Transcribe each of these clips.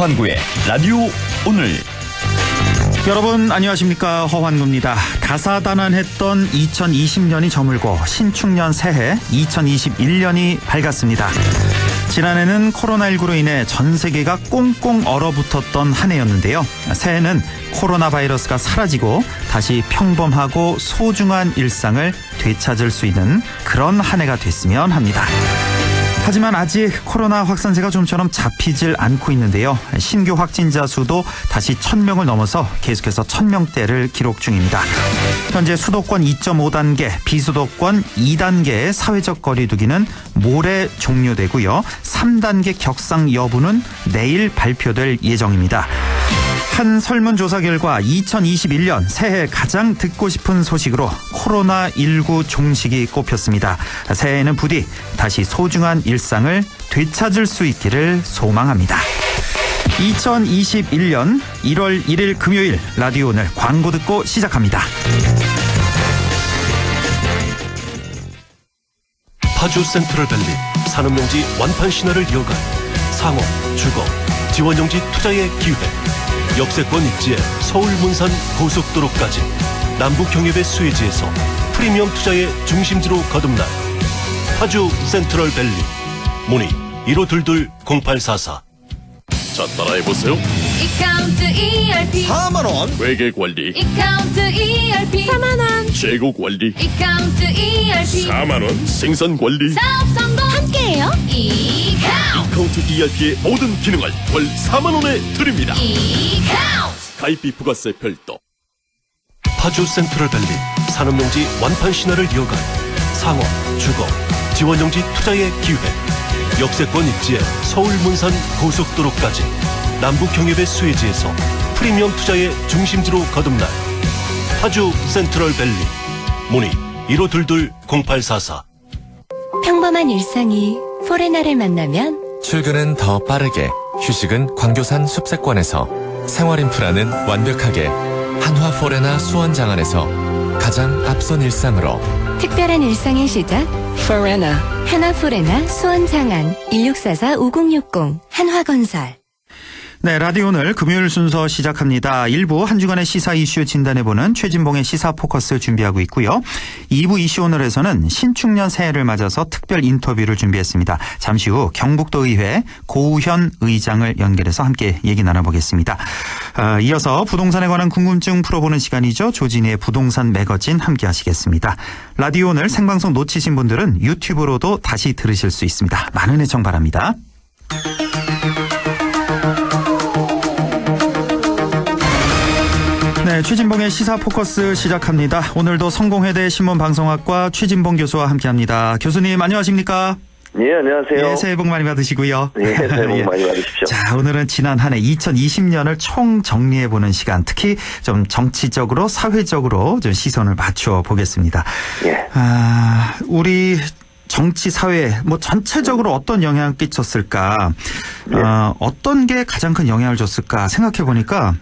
허환구의 라디오 오늘. 여러분 안녕하십니까, 허환구입니다. 다사다난했던 2020년이 저물고 신축년 새해 2021년이 밝았습니다. 지난해는 코로나19로 인해 전 세계가 꽁꽁 얼어붙었던 한 해였는데요. 새해는 코로나 바이러스가 사라지고 다시 평범하고 소중한 일상을 되찾을 수 있는 그런 한 해가 됐으면 합니다. 하지만 아직 코로나 확산세가 좀처럼 잡히질 않고 있는데요. 신규 확진자 수도 다시 1000명을 넘어서 계속해서 1000명대를 기록 중입니다. 현재 수도권 2.5단계, 비수도권 2단계의 사회적 거리두기는 모레 종료되고요. 3단계 격상 여부는 내일 발표될 예정입니다. 한 설문조사 결과 2021년 새해 가장 듣고 싶은 소식으로 코로나19 종식이 꼽혔습니다. 새해에는 부디 다시 소중한 일상을 되찾을 수 있기를 소망합니다. 2021년 1월 1일 금요일 라디오 오늘 광고 듣고 시작합니다. 파주 센트럴밸리 산업용지 완판 신화를 이어갈 상업, 주거, 지원용지 투자의 기회, 역세권 입지에 서울 문산 고속도로까지 남북경협의 수혜지에서 프리미엄 투자의 중심지로 거듭날 파주 센트럴밸리. 문의 1522-0844. 자, 따라해보세요. 이카운트 ERP 4만원 회계관리, 이카운트 ERP 4만원 재고관리, 이카운트 ERP 4만원 생산관리. 사업 성공 함께해요. 이카운트 카운트 ERP의 모든 기능을 월 4만원에 드립니다. 이카운트 가입비 부가세 별도. 파주 센트럴밸리 산업용지 완판 신화를 이어갈 상업, 주거, 지원용지 투자의 기회, 역세권 입지에 서울 문산 고속도로까지 남북경협의 수혜지에서 프리미엄 투자의 중심지로 거듭날 파주 센트럴밸리. 문의 1522-0844. 평범한 일상이 포레나를 만나면 출근은 더 빠르게, 휴식은 광교산 숲세권에서, 생활 인프라는 완벽하게 한화 포레나 수원장안에서 가장 앞선 일상으로. 특별한 일상의 시작 포레나 한화 포레나 수원장안 1644-5060 한화건설. 네, 라디오 오늘 금요일 순서 시작합니다. 1부 한 주간의 시사 이슈 진단해보는 최진봉의 시사 포커스 준비하고 있고요. 2부 이슈 오늘에서는 신축년 새해를 맞아서 특별 인터뷰를 준비했습니다. 잠시 후 경북도의회 고우현 의장을 연결해서 함께 얘기 나눠보겠습니다. 이어서 부동산에 관한 궁금증 풀어보는 시간이죠. 조진희의 부동산 매거진 함께 하시겠습니다. 라디오 오늘 생방송 놓치신 분들은 유튜브로도 다시 들으실 수 있습니다. 많은 애청 바랍니다. 네, 최진봉의 시사 포커스 시작합니다. 오늘도 성공회대 신문방송학과 최진봉 교수와 함께합니다. 교수님 안녕하십니까? 예, 안녕하세요. 네, 새해 복 많이 받으시고요. 예, 새해 복 많이 받으십시오. 자, 오늘은 지난 한 해 2020년을 총 정리해보는 시간, 특히 좀 정치적으로 사회적으로 좀 시선을 맞춰 보겠습니다. 예. 우리 정치, 사회, 뭐 전체적으로 어떤 영향을 끼쳤을까? 어떤 게 가장 큰 영향을 줬을까 생각해 보니까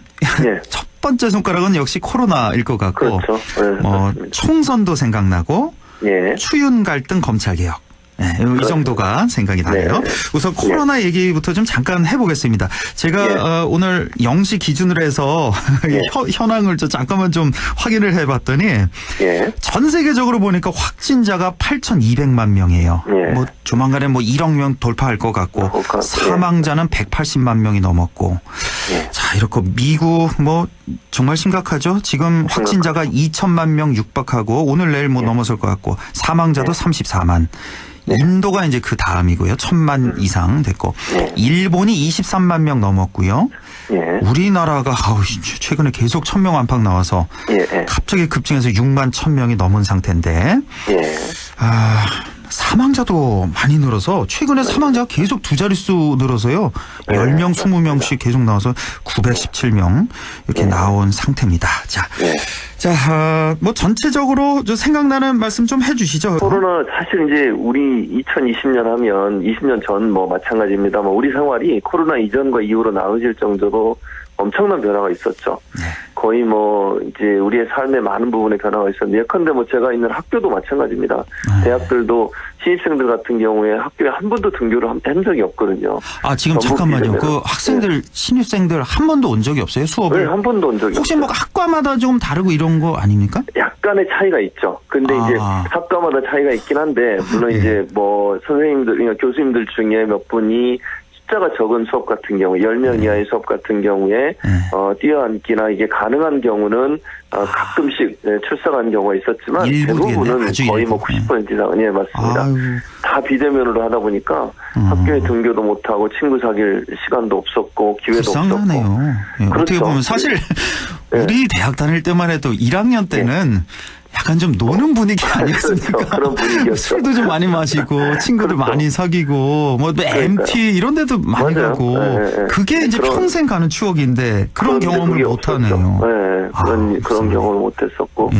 예. 첫 번째 손가락은 역시 코로나일 것 같고, 그렇죠. 네, 맞습니다. 총선도 생각나고, 예. 추윤 갈등 검찰개혁. 네, 이 정도가 생각이 나네요. 네. 우선 코로나 얘기부터 좀 잠깐 해보겠습니다. 제가 오늘 0시 기준으로 해서 현황을 잠깐만 좀 확인을 해봤더니 전 세계적으로 보니까 확진자가 8,200만 명이에요. 뭐 조만간에 뭐 1억 명 돌파할 것 같고 사망자는 180만 명이 넘었고 자, 이렇게 미국 뭐 정말 심각하죠. 지금 확진자가 2천만 명 육박하고 오늘 내일 뭐 넘어설 것 같고 사망자도 34만. 인도가 이제 그 다음이고요. 1,000만 이상 됐고 일본이 23만 명 넘었고요. 우리나라가 최근에 계속 1,000명 안팎 나와서 갑자기 급증해서 6만 1,000명이 넘은 상태인데 사망자도 많이 늘어서 최근에 사망자가 계속 두 자릿수 늘어서요. 10명, 20명씩 계속 나와서 917명 이렇게 나온 상태입니다. 자, 뭐 전체적으로 생각나는 말씀 좀 해주시죠. 코로나 사실 이제 우리 2020년 하면 20년 전 뭐 마찬가지입니다만 우리 생활이 코로나 이전과 이후로 나눠질 정도로 엄청난 변화가 있었죠. 거의 뭐 이제 우리의 삶의 많은 부분에 변화가 있었는데 예컨대 뭐 제가 있는 학교도 마찬가지입니다. 대학들도 신입생들 같은 경우에 학교에 한 번도 등교를 한 적이 없거든요. 아 지금 전부 잠깐만요. 비대면으로. 그 학생들 신입생들 한 번도 온 적이 없어요? 수업을? 네, 한 번도 온 적이 혹시 없어요. 뭐 학과마다 좀 다르고 이런 거 아닙니까? 약간의 차이가 있죠. 근데 이제 학과마다 차이가 있긴 한데 물론 이제 뭐 선생님들, 그러니까 교수님들 중에 몇 분이 숫자가 적은 수업 같은 경우, 10명 이하의 수업 같은 경우에 뛰어앉기나 이게 가능한 경우는 가끔씩 출석한 경우가 있었지만 대부분은 거의 뭐 90% 이상은 예 맞습니다. 아유. 다 비대면으로 하다 보니까 학교에 등교도 못하고 친구 사귈 시간도 없었고 기회도 불쌍하네요. 없었고. 예, 그렇죠. 어떻게 보면 사실 우리 대학 다닐 때만 해도 1학년 때는 약간 좀 노는 분위기 아니었습니까? 그렇죠. 그런 분위기였죠. 술도 좀 많이 마시고 친구들 그렇죠. 많이 사귀고 뭐 MT 이런 데도 많이 맞아요. 가고 네. 그게 이제 평생 가는 추억인데 그런 경험을 못 하네요. 네, 그런 경험을 못 했었고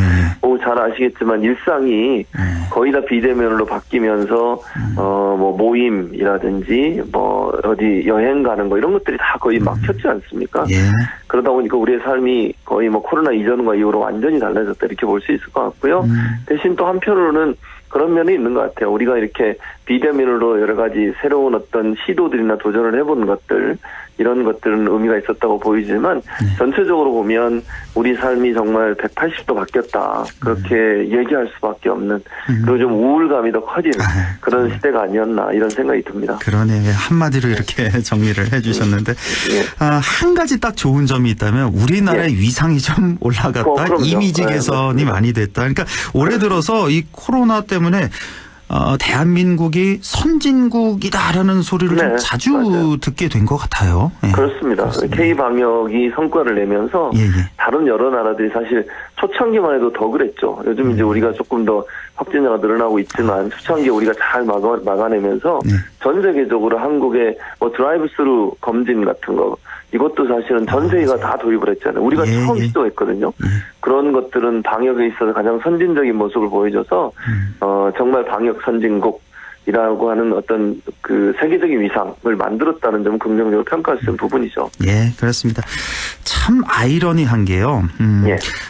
잘 아시겠지만 일상이 거의 다 비대면으로 바뀌면서 뭐 모임이라든지 뭐 어디 여행 가는 거 이런 것들이 다 거의 막혔지 않습니까? 그러다 보니까 우리의 삶이 거의 뭐 코로나 이전과 이후로 완전히 달라졌다 이렇게 볼 수 있을 것 같고요. 대신 또 한편으로는 그런 면이 있는 것 같아요. 우리가 이렇게 비대면으로 여러 가지 새로운 어떤 시도들이나 도전을 해본 것들, 이런 것들은 의미가 있었다고 보이지만 전체적으로 보면 우리 삶이 정말 180도 바뀌었다. 그렇게 얘기할 수밖에 없는 그리고 좀 우울감이 더 커진 그런 시대가 아니었나 이런 생각이 듭니다. 그러네. 한마디로 이렇게 정리를 해 주셨는데 한 가지 딱 좋은 점이 있다면 우리나라의 위상이 좀 올라갔다. 그럼요. 이미지 개선이 많이 됐다. 그러니까 올해 들어서 이 코로나 때문에 대한민국이 선진국이다라는 소리를 좀 자주 맞아요. 듣게 된 것 같아요. 예. 그렇습니다. K-방역이 성과를 내면서 다른 여러 나라들이 사실 초창기만 해도 더 그랬죠. 요즘 이제 우리가 조금 더 확진자가 늘어나고 있지만 초창기에 우리가 잘 막아내면서 전 세계적으로 한국의 뭐 드라이브 스루 검진 같은 거 이것도 사실은 전 세계가 다 도입을 했잖아요. 우리가 처음 시도했거든요. 그런 것들은 방역에 있어서 가장 선진적인 모습을 보여줘서 정말 방역 선진국이라고 하는 어떤 그 세계적인 위상을 만들었다는 점 긍정적으로 평가할 수 있는 부분이죠. 예, 그렇습니다. 참 아이러니한 게요.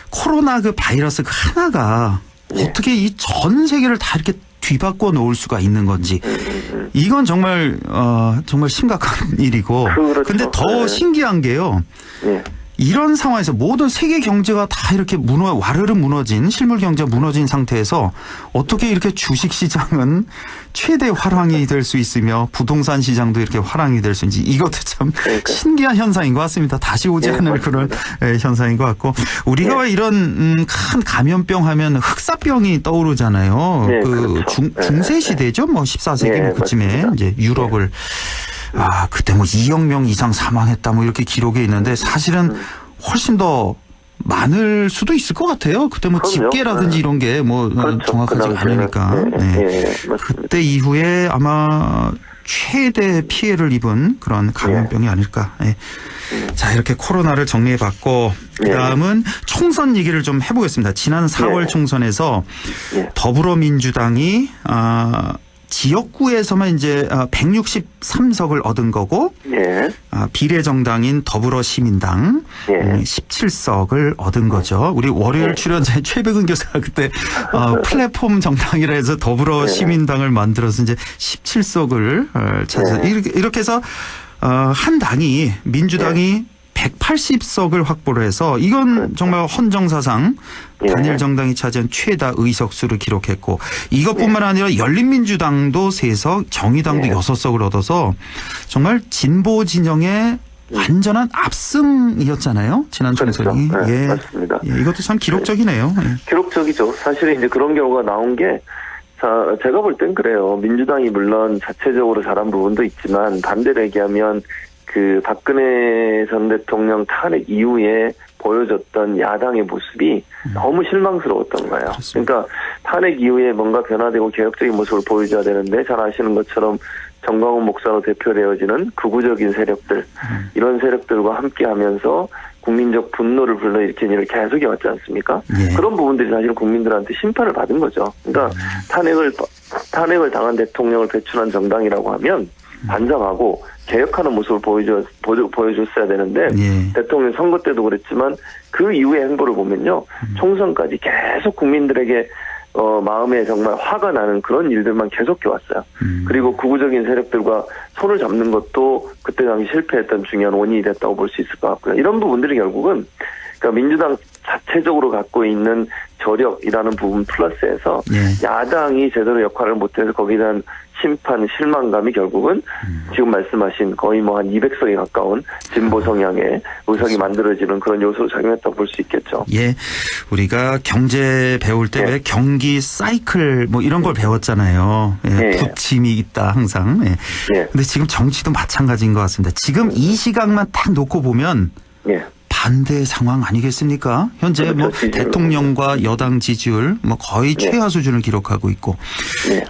코로나 그 바이러스 그 하나가 어떻게 이 전 세계를 다 이렇게 뒤바꿔 놓을 수가 있는 건지 이건 정말 정말 심각한 일이고 그렇죠. 근데 더 신기한 게요. 이런 상황에서 모든 세계 경제가 다 이렇게 와르르 무너진 실물 경제가 무너진 상태에서 어떻게 이렇게 주식 시장은 최대 화랑이 될 수 있으며 부동산 시장도 이렇게 화랑이 될 수 있는지 이것도 참 신기한 현상인 것 같습니다. 다시 오지 않을 그런 현상인 것 같고 우리가 왜 이런 큰 감염병 하면 흑사병이 떠오르잖아요. 그 중세 시대죠. 뭐 14세기 뭐 그쯤에 이제 유럽을 그때 뭐 2억 명 이상 사망했다 뭐 이렇게 기록에 있는데 사실은 훨씬 더 많을 수도 있을 것 같아요. 그때 뭐 집계라든지 이런 게 뭐 정확하지 않으니까. 그때 이후에 아마 최대 피해를 입은 그런 감염병이 아닐까. 자, 이렇게 코로나를 정리해봤고 그다음은 총선 얘기를 좀 해보겠습니다. 지난 4월 총선에서 더불어민주당이 지역구에서만 이제 163석을 얻은 거고 비례정당인 더불어시민당 17석을 얻은 거죠. 우리 월요일 출연자의 최백은 교수가 그때 플랫폼 정당이라 해서 더불어시민당을 만들어서 이제 17석을 찾아서 이렇게 해서 한 당이 민주당이 180석을 확보를 해서 이건 정말 헌정사상 단일 정당이 차지한 최다 의석수를 기록했고 이것뿐만 아니라 열린민주당도 3석, 정의당도 6석을 얻어서 정말 진보 진영의 완전한 압승이었잖아요. 지난 총선이. 맞습니다. 이것도 참 기록적이네요. 기록적이죠. 사실 이제 그런 경우가 나온 게 제가 볼 땐 그래요. 민주당이 물론 자체적으로 잘한 부분도 있지만 반대로 얘기하면 그 박근혜 전 대통령 탄핵 이후에 보여줬던 야당의 모습이 너무 실망스러웠던 거예요. 그러니까 탄핵 이후에 뭔가 변화되고 개혁적인 모습을 보여줘야 되는데 잘 아시는 것처럼 정광훈 목사로 대표되어지는 극우적인 세력들 이런 세력들과 함께하면서 국민적 분노를 불러일으킨 일을 계속 해왔지 않습니까? 그런 부분들이 사실 국민들한테 심판을 받은 거죠. 그러니까 탄핵을 당한 대통령을 배출한 정당이라고 하면 반성하고 개혁하는 모습을 보여줬어야 되는데 예. 대통령 선거 때도 그랬지만 그 이후의 행보를 보면요. 총선까지 계속 국민들에게 마음에 정말 화가 나는 그런 일들만 계속 해왔어요. 그리고 극우적인 세력들과 손을 잡는 것도 그때 당시 실패했던 중요한 원인이 됐다고 볼 수 있을 것 같고요. 이런 부분들이 결국은 그러니까 민주당 자체적으로 갖고 있는 저력이라는 부분 플러스해서 예. 야당이 제대로 역할을 못해서 거기에 대한 심판, 실망감이 결국은 지금 말씀하신 거의 뭐 한 200석에 가까운 진보 성향의 의석이 만들어지는 그런 요소로 작용했다고 볼 수 있겠죠. 예. 우리가 경제 배울 때 왜 경기 사이클 뭐 이런 걸 배웠잖아요. 예. 부침이 있다 항상. 예. 근데 지금 정치도 마찬가지인 것 같습니다. 지금 이 시각만 딱 놓고 보면 반대 상황 아니겠습니까? 현재 그렇죠. 뭐 대통령과 여당 지지율 뭐 거의 최하 수준을 기록하고 있고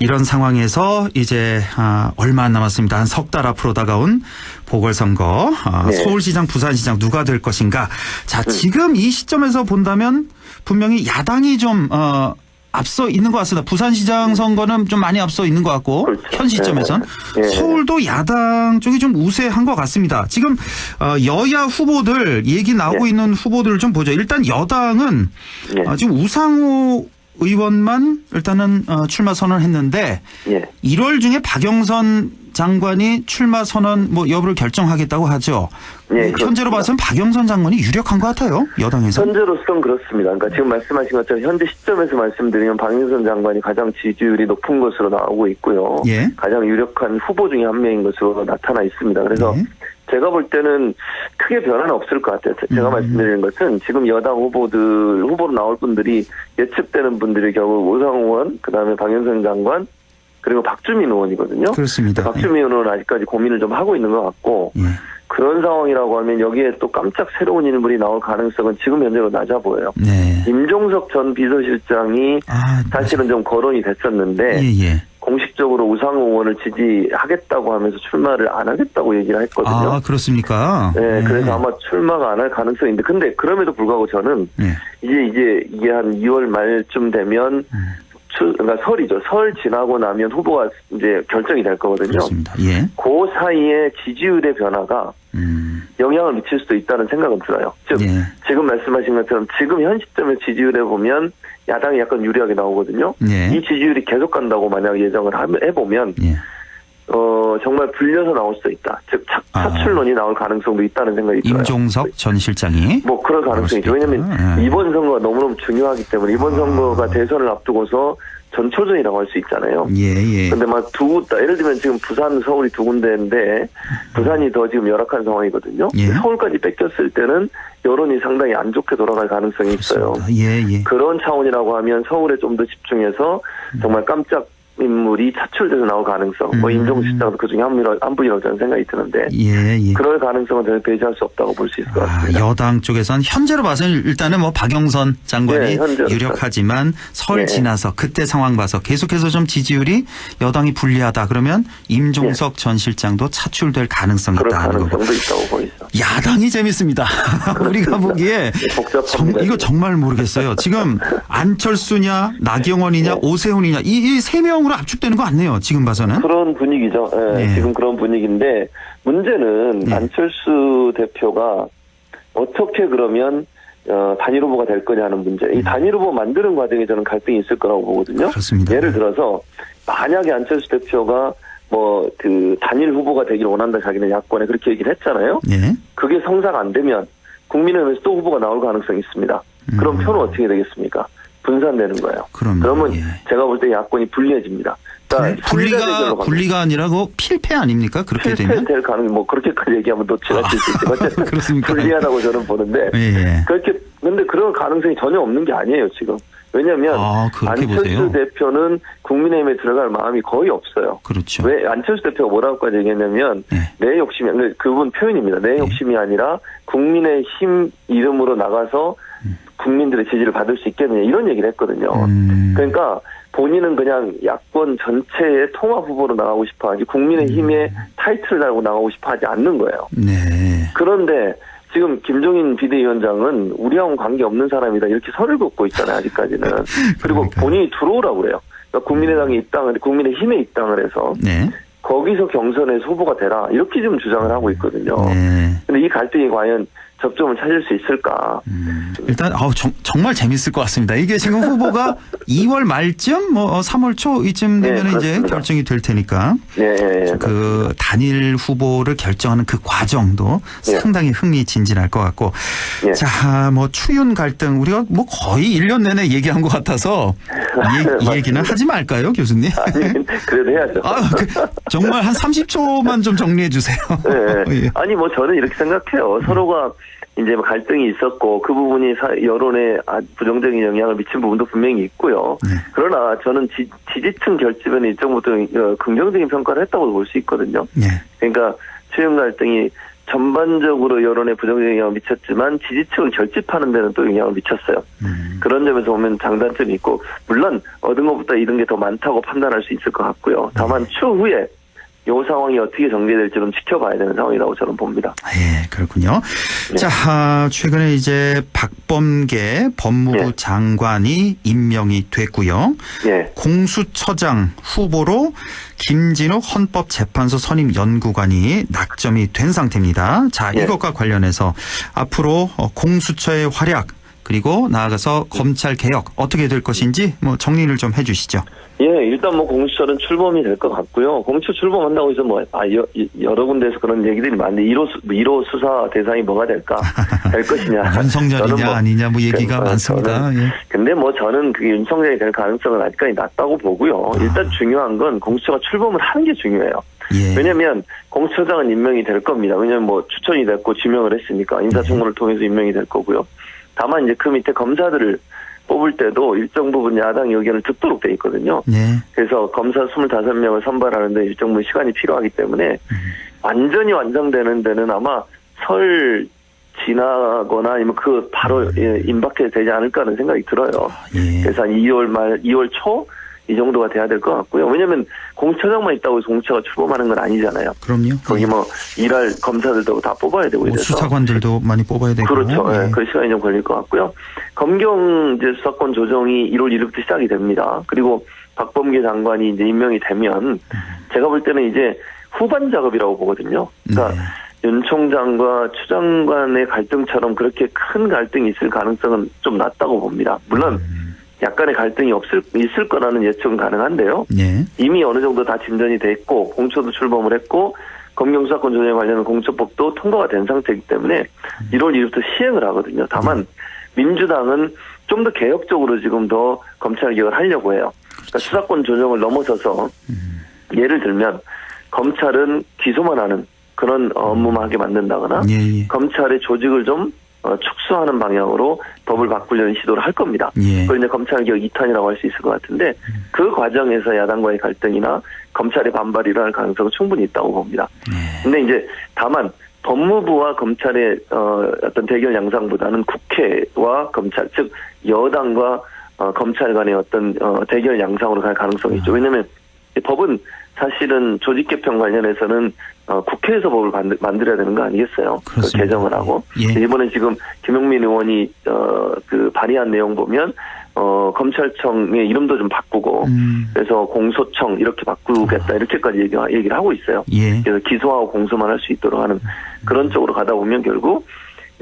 이런 상황에서 이제 얼마 안 남았습니다. 한 석 달 앞으로 다가온 보궐선거 서울시장, 부산시장 누가 될 것인가? 자, 지금 이 시점에서 본다면 분명히 야당이 좀 앞서 있는 것 같습니다. 부산시장 선거는 좀 많이 앞서 있는 것 같고 그렇죠. 현 시점에선 서울도 야당 쪽이 좀 우세한 것 같습니다. 지금 여야 후보들 얘기 나오고 있는 후보들을 좀 보죠. 일단 여당은 지금 우상호 의원만 일단은 출마 선언했는데 1월 중에 박영선 장관이 출마 선언 뭐 여부를 결정하겠다고 하죠. 현재로 봐서는 박영선 장관이 유력한 것 같아요. 여당에서. 현재로서는 그렇습니다. 그러니까 지금 말씀하신 것처럼 현재 시점에서 말씀드리면 박영선 장관이 가장 지지율이 높은 것으로 나오고 있고요. 가장 유력한 후보 중에 한 명인 것으로 나타나 있습니다. 그래서 제가 볼 때는 크게 변화는 없을 것 같아요. 제가 말씀드리는 것은 지금 여당 후보로 나올 분들이 예측되는 분들이 결국 오상호 의원, 그다음에 박영선 장관, 그리고 박주민 의원이거든요. 그렇습니다. 박주민 의원은 아직까지 고민을 좀 하고 있는 것 같고 그런 상황이라고 하면 여기에 또 깜짝 새로운 인물이 나올 가능성은 지금 현재로 낮아 보여요. 임종석 전 비서실장이 사실은 좀 거론이 됐었는데 공식적으로 우상호 의원을 지지하겠다고 하면서 출마를 안 하겠다고 얘기를 했거든요. 아, 그렇습니까? 그래서 아마 출마가 안 할 가능성인데 근데 그럼에도 불구하고 저는 이게 한 2월 말쯤 되면 그러니까 설이죠. 설 지나고 나면 후보가 이제 결정이 될 거거든요. 그렇습니다. 그 사이에 지지율의 변화가 영향을 미칠 수도 있다는 생각은 들어요. 즉 지금 말씀하신 것처럼 지금 현 시점의 지지율에 보면 야당이 약간 유리하게 나오거든요. 이 지지율이 계속 간다고 만약 예정을 해보면 정말 불려서 나올 수도 있다. 즉 차출론이 나올 가능성도 있다는 생각이 들어요. 임종석 전 실장이. 뭐 그럴 가능성이죠. 왜냐하면 이번 선거가 너무너무 중요하기 때문에 이번 선거가 대선을 앞두고서 전초전이라고 할 수 있잖아요. 근데 막 예를 들면 지금 부산, 서울이 두 군데인데 부산이 더 지금 열악한 상황이거든요. 서울까지 뺏겼을 때는 여론이 상당히 안 좋게 돌아갈 가능성이 있어요. 그런 차원이라고 하면 서울에 좀 더 집중해서 정말 깜짝 인물이 차출돼서 나올 가능성, 뭐 임종석 실장도 그 중에 한 분이라고 저는 생각이 드는데, 그럴 가능성은 저는 배제할 수 없다고 볼 수 있을 것 같습니다. 여당 쪽에서는 현재로 봐서는 일단은 뭐 박영선 장관이 유력하지만 설 지나서 그때 상황 봐서 계속해서 좀 지지율이 여당이 불리하다 그러면 임종석 전 실장도 차출될 가능성이 있다. 그럴 가능성도 있다고 보이죠. 야당이 재밌습니다. 우리가 보기에 이거 정말 모르겠어요. 지금 안철수냐, 나경원이냐, 오세훈이냐 이 세 명으로 압축되는 거 같네요. 지금 봐서는. 그런 분위기죠. 지금 그런 분위기인데 문제는 안철수 대표가 어떻게 그러면 단일 후보가 될 거냐 하는 문제. 이 단일 후보 만드는 과정에 저는 갈등이 있을 거라고 보거든요. 그렇습니다. 예를 들어서 만약에 안철수 대표가 그 단일 후보가 되기를 원한다 자기는 야권에 그렇게 얘기를 했잖아요. 그게 성사가 안 되면 국민의힘에서 또 후보가 나올 가능성이 있습니다. 그럼 표는 어떻게 되겠습니까? 분산되는 거예요. 그러면 제가 볼 때 야권이 불리해집니다. 그러니까 분리가 아니라고 필패 아닙니까? 그렇게 되면? 필패될 가능성, 뭐 그렇게까지 얘기하면 또 지나칠 수 있지만 그렇습니까? 불리하다고 저는 보는데 근데 그런 가능성이 전혀 없는 게 아니에요 지금. 왜냐하면 안철수 보세요. 대표는 국민의힘에 들어갈 마음이 거의 없어요. 그렇죠. 왜 안철수 대표가 뭐라고까지 얘기했냐면 내 욕심이 그분 표현입니다. 내 욕심이 아니라 국민의힘 이름으로 나가서 국민들의 지지를 받을 수 있겠느냐 이런 얘기를 했거든요. 그러니까 본인은 그냥 야권 전체의 통합 후보로 나가고 싶어하지 국민의힘의 타이틀을 달고 나가고 싶어하지 않는 거예요. 그런데 지금 김종인 비대위원장은 우리하고는 관계없는 사람이다 이렇게 선을 긋고 있잖아요. 아직까지는. 그리고 본인이 들어오라고 그래요. 그러니까 국민의당에 국민의힘에 입당을 해서 거기서 경선에서 후보가 되라 이렇게 좀 주장을 하고 있거든요. 네. 근데 이 갈등이 과연 접점을 찾을 수 있을까? 일단 정말 재밌을 것 같습니다. 이게 지금 후보가 2월 말쯤 3월 초 이쯤 되면 네, 이제 결정이 될 테니까 네. 그 단일 후보를 결정하는 그 과정도 네. 상당히 흥미진진할 것 같고 네. 자, 추윤 갈등 우리가 거의 1년 내내 얘기한 것 같아서 이 얘기는 하지 말까요, 교수님? 아니, 그래도 해야죠. 정말 한 30초만 좀 정리해 주세요. 네. 예. 아니 저는 이렇게 생각해요. 서로가 이제 갈등이 있었고 그 부분이 여론에 부정적인 영향을 미친 부분도 분명히 있고요. 네. 그러나 저는 지지층 결집에는 일정부터 긍정적인 평가를 했다고 볼 수 있거든요. 네. 그러니까 추윤 갈등이 전반적으로 여론에 부정적인 영향을 미쳤지만 지지층을 결집하는 데는 또 영향을 미쳤어요. 그런 점에서 보면 장단점이 있고 물론 얻은 것보다 잃은 게 더 많다고 판단할 수 있을 것 같고요. 다만 추후에 이 상황이 어떻게 전개될지는 지켜봐야 되는 상황이라고 저는 봅니다. 예, 그렇군요. 네. 자, 최근에 이제 박범계 법무부 네. 장관이 임명이 됐고요. 예. 공수처장 후보로 김진욱 헌법재판소 선임연구관이 낙점이 된 상태입니다. 자, 네. 이것과 관련해서 앞으로 공수처의 활약 그리고 나아가서 검찰 개혁 어떻게 될 것인지 정리를 좀 해주시죠. 예, 일단 공수처는 출범이 될 것 같고요. 공수처 출범한다고 해서 여러 군데에서 그런 얘기들이 많은데 1호 수사 대상이 뭐가 될 것이냐. 윤석열이냐 아니냐 얘기가 많습니다. 예. 근데 저는 그게 윤석열이 될 가능성은 아직까지 낮다고 보고요. 일단 중요한 건 공수처가 출범을 하는 게 중요해요. 예. 왜냐면 공수처장은 임명이 될 겁니다. 왜냐면 추천이 됐고 지명을 했으니까 인사청문을 통해서 임명이 될 거고요. 다만 이제 그 밑에 검사들을 뽑을 때도 일정 부분 야당 의견을 듣도록 돼 있거든요. 네. 그래서 검사 25명을 선발하는데 일정 부분 시간이 필요하기 때문에 완전히 완성되는 데는 아마 설 지나거나 아니면 그 바로 임박해 되지 않을까 하는 생각이 들어요. 예. 그래서 한 2월 말, 2월 초 이 정도가 돼야 될 것 같고요. 왜냐하면 공처장만 있다고 해서 공처가 출범하는 건 아니잖아요. 그럼요. 거기 일할 검사들도 다 뽑아야 되고 이래서 수사관들도 많이 뽑아야 되고. 그렇죠. 예. 그 시간이 좀 걸릴 것 같고요. 검경 이제 수사권 조정이 1월 1일부터 시작이 됩니다. 그리고 박범계 장관이 이제 임명이 되면 제가 볼 때는 이제 후반 작업이라고 보거든요. 그러니까 윤 총장과 추 장관의 갈등처럼 그렇게 큰 갈등이 있을 가능성은 좀 낮다고 봅니다. 물론 약간의 갈등이 있을 거라는 예측은 가능한데요. 네. 이미 어느 정도 다 진전이 돼 있고 공처도 출범을 했고 검경수사권 조정에 관련한 공처법도 통과가 된 상태이기 때문에 1월 1일부터 시행을 하거든요. 다만 민주당은 좀 더 개혁적으로 지금 더 검찰 개혁을 하려고 해요. 그러니까 수사권 조정을 넘어서서 예를 들면 검찰은 기소만 하는 그런 업무만 하게 만든다거나 예. 검찰의 조직을 좀 축소하는 방향으로 법을 바꾸려는 시도를 할 겁니다. 예. 그걸 이제 검찰개혁 2탄이라고 할 수 있을 것 같은데 그 과정에서 야당과의 갈등이나 검찰의 반발이 일어날 가능성은 충분히 있다고 봅니다. 근데 이제 다만 법무부와 검찰의 어떤 대결 양상보다는 국회와 검찰, 즉 여당과 검찰 간의 어떤 대결 양상으로 갈 가능성이 있죠. 왜냐하면 법은 사실은 조직 개편 관련해서는 국회에서 법을 만들어야 되는 거 아니겠어요? 그 개정을 하고. 예. 이번에 지금 김용민 의원이 그 발의한 내용 보면 검찰청의 이름도 좀 바꾸고 그래서 공소청 이렇게 바꾸겠다 이렇게까지 얘기를 하고 있어요. 예. 그래서 기소하고 공소만 할 수 있도록 하는 그런 쪽으로 가다 보면 결국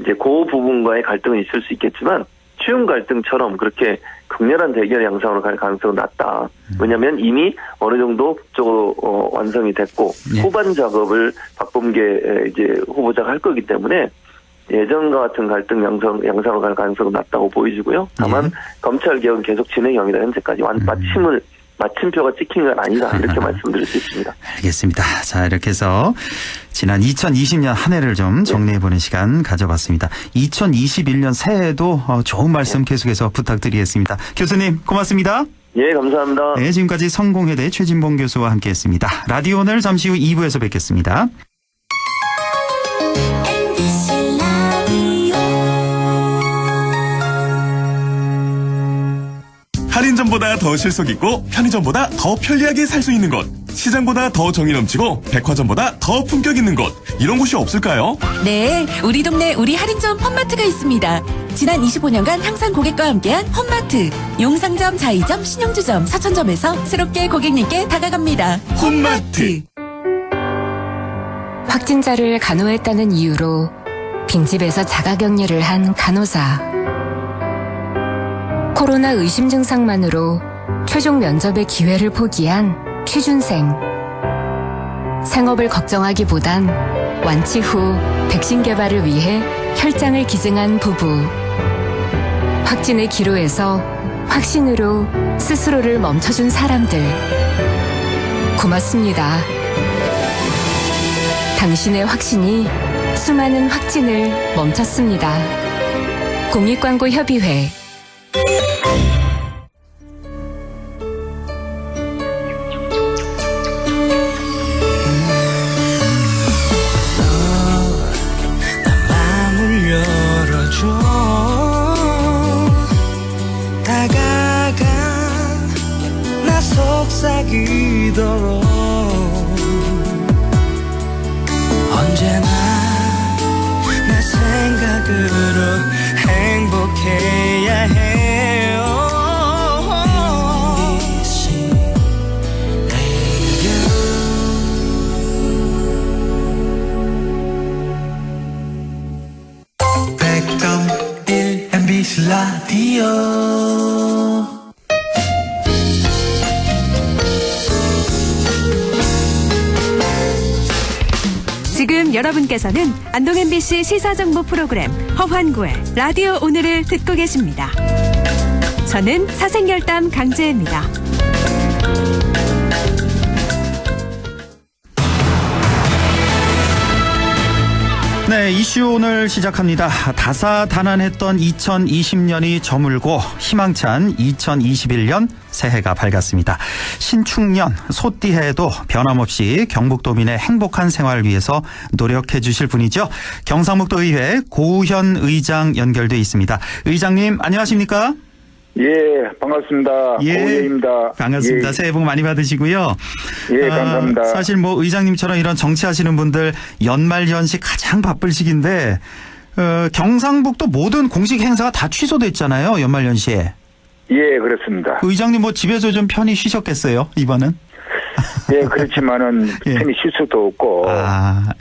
이제 그 부분과의 갈등은 있을 수 있겠지만 추윤 갈등처럼 그렇게 극렬한 대결 양상으로 갈 가능성은 낮다. 왜냐하면 이미 어느 정도 법적으로 완성이 됐고 예. 후반 작업을 박범계 이제 후보자가 할 거기 때문에 예전과 같은 갈등 양상으로 갈 가능성은 낮다고 보이지고요. 다만 예. 검찰 개혁은 계속 진행형이다. 현재까지 마침표가 찍힌 건 아니다. 이렇게 말씀드릴 수 있습니다. 알겠습니다. 자, 이렇게 해서 지난 2020년 한 해를 좀 정리해보는 시간 가져봤습니다. 2021년 새해에도 좋은 말씀 계속해서 부탁드리겠습니다. 교수님 고맙습니다. 예, 감사합니다. 네, 지금까지 성공회대 최진봉 교수와 함께했습니다. 라디오 오늘 잠시 후 2부에서 뵙겠습니다. 할인점보다 더 실속 있고 편의점보다 더 편리하게 살 수 있는 곳, 시장보다 더 정이 넘치고 백화점보다 더 품격 있는 곳, 이런 곳이 없을까요? 네, 우리 동네 우리 할인점 홈마트가 있습니다. 지난 25년간 항상 고객과 함께한 홈마트. 용상점, 자이점, 신용주점, 사천점에서 새롭게 고객님께 다가갑니다. 홈마트. 확진자를 간호했다는 이유로 빈집에서 자가격리를 한 간호사. 코로나 의심 증상만으로 최종 면접의 기회를 포기한 취준생. 생업을 걱정하기보단 완치 후 백신 개발을 위해 혈장을 기증한 부부. 확진의 기로에서 확신으로 스스로를 멈춰준 사람들. 고맙습니다. 당신의 확신이 수많은 확진을 멈췄습니다. 공익광고협의회. 마음을 열어줘 다가가 나 속삭이도록 언제나 내 생각으로 행복해야 해요. MBC 라디오 지금 여러분께서는 안동 MBC 시사정보 프로그램 허환구의 라디오 오늘을 듣고 계십니다. 저는 사생결담 강재입니다. 네, 이슈 오늘 시작합니다. 다사다난했던 2020년이 저물고 희망찬 2021년 새해가 밝았습니다. 신축년 소띠해에도 변함없이 경북도민의 행복한 생활을 위해서 노력해 주실 분이죠. 경상북도의회 고우현 의장 연결돼 있습니다. 의장님 안녕하십니까? 예, 반갑습니다. 예, 고우현입니다. 반갑습니다. 예. 새해 복 많이 받으시고요. 예, 감사합니다. 사실 뭐 의장님처럼 이런 정치하시는 분들 연말연시 가장 바쁠 시기인데 경상북도 모든 공식 행사가 다 취소됐잖아요. 연말연시에. 예, 그렇습니다. 의장님 뭐 집에서 좀 편히 쉬셨겠어요, 이번은? 예, 그렇지만은 예. 편히 쉴 수도 없고.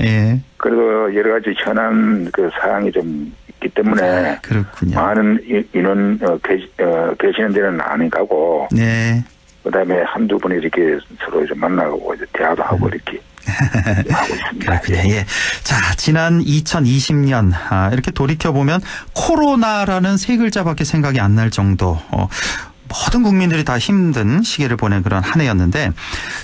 예. 그래도 여러 가지 현안 사항이 좀 있기 때문에. 그렇군요. 많은 인원 계시는 데는 안 가고. 네. 그다음에 한두 분이 이렇게 서로 좀 만나고 이제 대화도 하고 이렇게 하고 있습니다. 그렇군요. 예. 자, 지난 2020년 이렇게 돌이켜 보면 코로나라는 세 글자밖에 생각이 안 날 정도. 모든 국민들이 다 힘든 시기를 보낸 그런 한 해였는데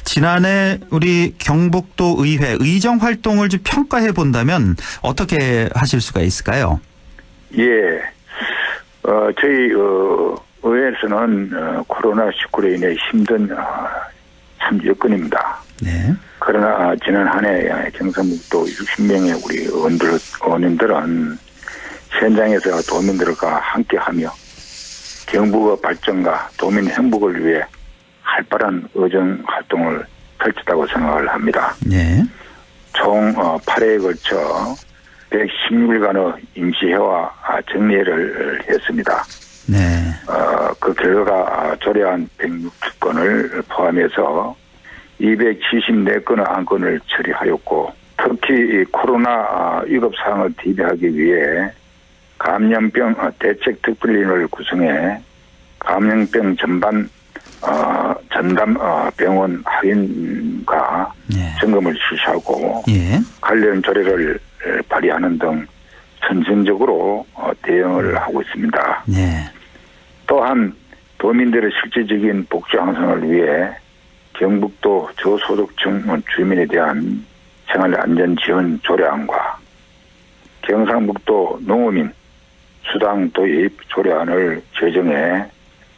지난해 우리 경북도 의회 의정 활동을 좀 평가해 본다면 어떻게 하실 수가 있을까요? 예, 저희 의회에서는 코로나19로 인해 힘든 참 여건입니다. 네. 그러나 지난 한 해 경상북도 60명의 우리 의원님들은 현장에서 도민들과 함께하며 경북의 발전과 도민 행복을 위해 활발한 의정 활동을 펼쳤다고 생각을 합니다. 네. 총 8회에 걸쳐 116일간의 임시회와 정례를 했습니다. 네. 그 결과가 조례안 160건을 포함해서 274건의 안건을 처리하였고 특히 코로나 위급 상황을 대비하기 위해 감염병 대책특별위원회를 구성해 감염병 전담 병원 확인과 점검을 실시하고 관련 조례를 발의하는 등 선천적으로 대응을 하고 있습니다. 또한 도민들의 실질적인 복지 향상을 위해 경북도 저소득층 주민에 대한 생활안전지원 조례안과 경상북도 농어민 수당 도입 조례안을 제정해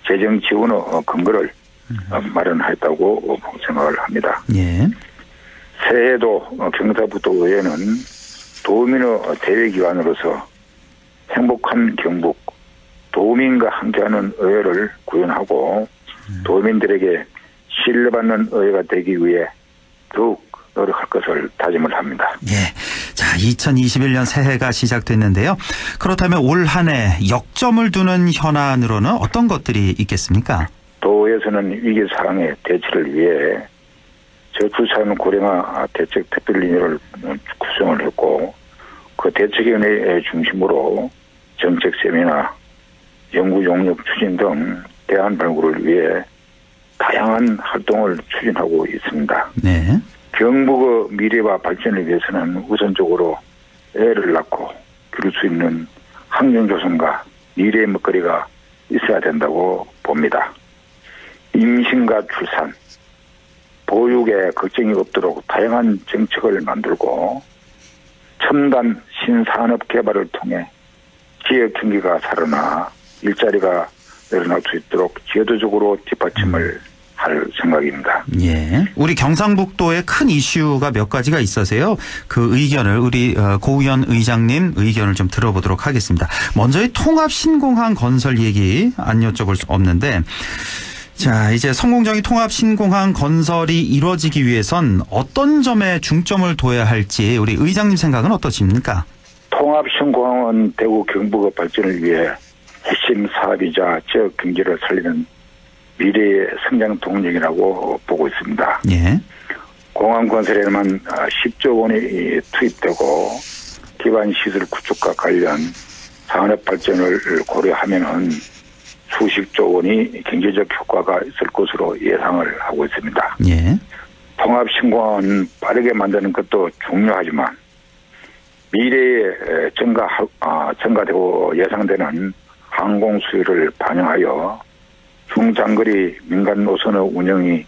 재정 지원의 근거를 마련했다고 생각을 합니다. 새해에도 경상북도 의회는 도민의 대외기관으로서 행복한 경북, 도민과 함께하는 의회를 구현하고 도민들에게 신뢰받는 의회가 되기 위해 더욱 노력할 것을 다짐을 합니다. 예. 자, 2021년 새해가 시작됐는데요. 그렇다면 올 한 해 역점을 두는 현안으로는 어떤 것들이 있겠습니까? 도에서는 위기 상황의 대처를 위해 저출산 고령화 대책 특별위원회를 구성을 했고 그 대책위원회 중심으로 정책 세미나, 연구 용역 추진 등 대안 발굴을 위해 다양한 활동을 추진하고 있습니다. 네. 경북의 미래와 발전을 위해서는 우선적으로 애를 낳고 기를 수 있는 환경조성과 미래의 먹거리가 있어야 된다고 봅니다. 임신과 출산, 보육에 걱정이 없도록 다양한 정책을 만들고 첨단 신산업 개발을 통해 지역 경기가 살아나 일자리가 늘어날 수 있도록 제도적으로 뒷받침을 할 생각입니다. 예. 우리 경상북도에 큰 이슈가 몇 가지가 있어서요. 그 의견을 우리 고우현 의장님 의견을 좀 들어보도록 하겠습니다. 먼저 이 통합 신공항 건설 얘기 안 여쭤볼 수 없는데 자, 이제 성공적인 통합 신공항 건설이 이루어지기 위해선 어떤 점에 중점을 둬야 할지 우리 의장님 생각은 어떠십니까? 통합 신공항은 대구 경북의 발전을 위해 핵심 사업이자 지역 경제를 살리는 미래의 성장 동력이라고 보고 있습니다. 예. 공항 건설에만 10조 원이 투입되고 기반 시설 구축과 관련 산업 발전을 고려하면은 수십조 원이 경제적 효과가 있을 것으로 예상을 하고 있습니다. 예. 통합 신공항은 빠르게 만드는 것도 중요하지만 미래에 증가되고 예상되는 항공 수요를 반영하여 중장거리 민간 노선의 운영이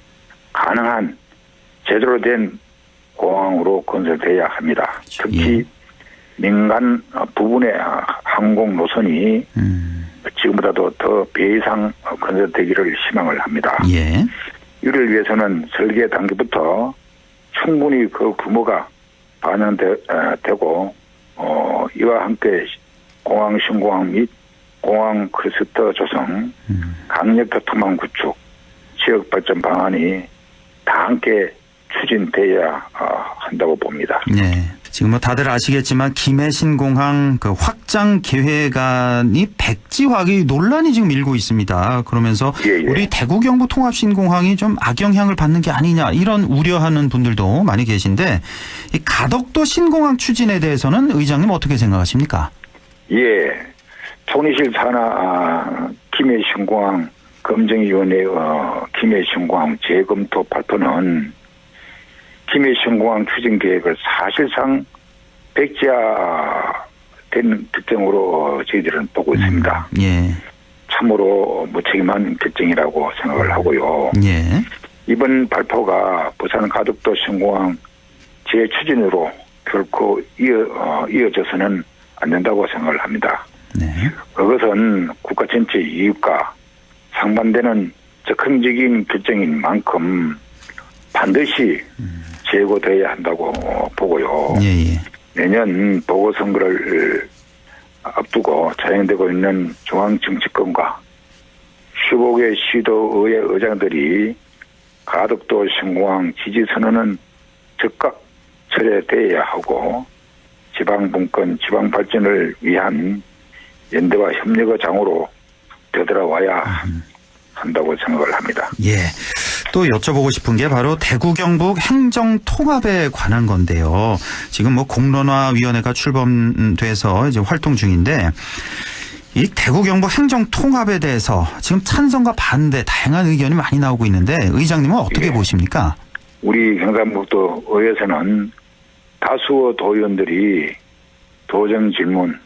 가능한 제대로 된 공항으로 건설돼야 합니다. 특히 민간 부분의 항공 노선이 지금보다도 더 배 이상 건설되기를 희망을 합니다. 예. 이를 위해서는 설계 단계부터 충분히 그 규모가 반영되고 이와 함께 공항 신공항 및 공항 클러스터 조성, 강력교통망 구축, 지역 발전 방안이 다 함께 추진돼야 한다고 봅니다. 네. 지금 뭐 다들 아시겠지만 김해 신공항 그 확장 계획안이 백지화기 논란이 지금 일고 있습니다. 그러면서 우리 대구 경북 통합 신공항이 좀 악영향을 받는 게 아니냐 이런 우려하는 분들도 많이 계신데 이 가덕도 신공항 추진에 대해서는 의장님 어떻게 생각하십니까? 예. 총리실 산하 김해 신공항 검증위원회 김해 신공항 재검토 발표는 김해 신공항 추진 계획을 사실상 백지화된 특정으로 저희들은 보고 있습니다. 예. 참으로 무책임한 결정이라고 생각을 하고요. 예. 이번 발표가 부산 가덕도 신공항 재추진으로 결코 이어져서는 안 된다고 생각을 합니다. 네. 그것은 국가 전체 이익과 상반되는 적극적인 결정인 만큼 반드시 제고되어야 한다고 보고요. 예. 내년 보궐선거를 앞두고 자행되고 있는 중앙정치권과 15개 시도의회 의장들이 가덕도 신공항 지지 선언은 즉각 철회되어야 하고 지방분권, 지방발전을 위한 연대와 협력의 장으로 되돌아와야 한다고 생각을 합니다. 예. 또 여쭤보고 싶은 게 바로 대구 경북 행정 통합에 관한 건데요. 지금 뭐 공론화위원회가 출범돼서 이제 활동 중인데 이 대구 경북 행정 통합에 대해서 지금 찬성과 반대 다양한 의견이 많이 나오고 있는데 의장님은 어떻게 보십니까? 우리 경상북도 의회에서는 다수의 도의원들이 도정 질문,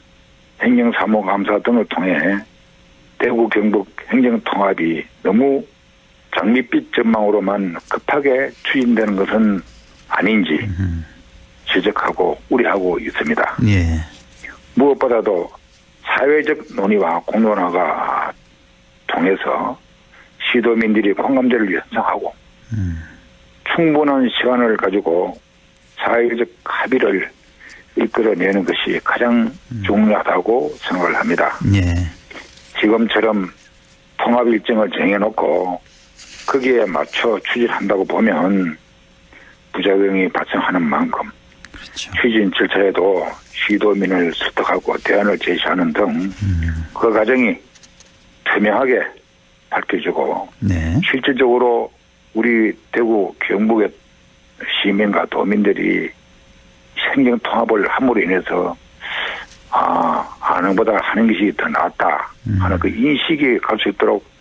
행정사무감사 등을 통해 대구 경북 행정통합이 너무 장밋빛 전망으로만 급하게 추진되는 것은 아닌지 지적하고 우려하고 있습니다. 예. 무엇보다도 사회적 논의와 공론화가 통해서 시도민들이 공감대를 형성하고 충분한 시간을 가지고 사회적 합의를 이끌어내는 것이 가장 중요하다고 생각을 합니다. 예. 지금처럼 통합 일정을 정해놓고 거기에 맞춰 추진한다고 보면 부작용이 발생하는 만큼 추진 절차에도 시도민을 설득하고 대안을 제시하는 등 그 과정이 투명하게 밝혀지고 실질적으로 우리 대구 경북의 시민과 도민들이 생명 통합을 함으로 인해서 하는 것보다 하는 것이 더 낫다 하는 그 인식이 갈 수 있도록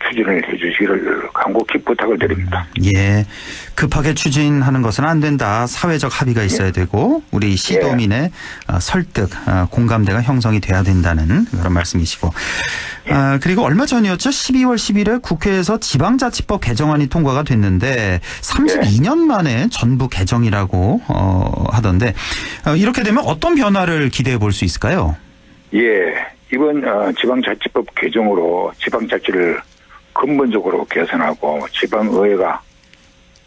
추진을 해 주시기를 간곡히 부탁을 드립니다. 예. 급하게 추진하는 것은 안 된다. 사회적 합의가 있어야 되고 우리 시도민의 설득, 공감대가 형성이 돼야 된다는 그런 말씀이시고. 그리고 얼마 전이었죠. 12월 10일에 국회에서 지방자치법 개정안이 통과가 됐는데 32년 만에 전부 개정이라고 하던데 이렇게 되면 어떤 변화를 기대해 볼 수 있을까요? 예. 이번 지방자치법 개정으로 지방자치를 근본적으로 개선하고 지방의회가